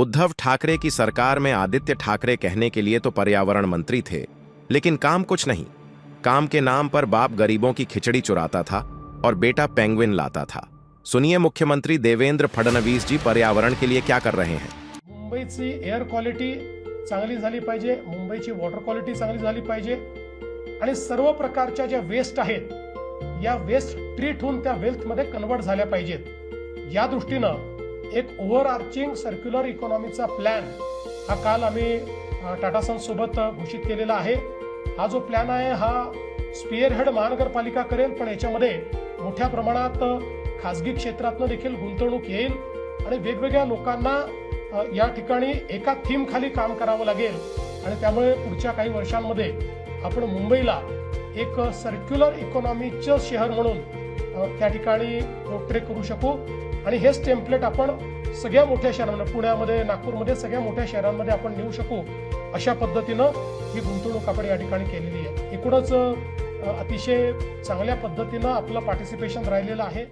उद्धव ठाकरे की सरकार में आदित्य ठाकरे कहने के लिए तो पर्यावरण मंत्री थे, लेकिन काम कुछ नहीं। काम के नाम पर बाप गरीबों की खिचड़ी चुराता था और बेटा पेंगुइन लाता था। सुनिए मुख्यमंत्री देवेंद्र फडणवीस जी पर्यावरण के लिए क्या कर रहे हैं। मुंबईची एअर क्वालिटी चांगली झाली पाहिजे, मुंबईची वॉटर क्वालिटी चांगली झाली पाहिजे आणि सर्व प्रकारच्या ज्या वेस्ट आहेत या वेस्ट ट्रीट होऊन त्या वेल्थ मध्ये कन्वर्ट झाल्या पाहिजेत। या दृष्टीनं एक ओव्हरआर्चिंग सर्क्युलर इकॉनॉमीचा प्लॅन हा काल आम्ही टाटा सन्स सोबत घोषित केलेला आहे। हा जो प्लॅन आहे हा स्पिअरहेड महानगरपालिका करेल, पण याच्यामध्ये मोठ्या प्रमाणात खासगी क्षेत्रातून देखील गुंतवणूक येईल आणि वेगवेगळ्या लोकांना या ठिकाणी एका थीम खाली काम करावं लागेल आणि त्यामुळे पुढच्या काही वर्षांमध्ये आपण मुंबईला एक सर्क्युलर इकॉनॉमीचं शहर म्हणून त्या ठिकाणी पोर्ट्रे करू शकू आणि हेच टेम्पलेट आपण सगळ्या मोठ्या शहरांमध्ये, पुण्यामध्ये, नागपूरमध्ये सगळ्या मोठ्या शहरांमध्ये आपण नेऊ शकू। अशा पद्धतीनं ही गुंतवणूक आपण या ठिकाणी केलेली आहे। एकूणच अतिशय चांगल्या पद्धतीनं आपलं पार्टिसिपेशन राहिलेलं आहे।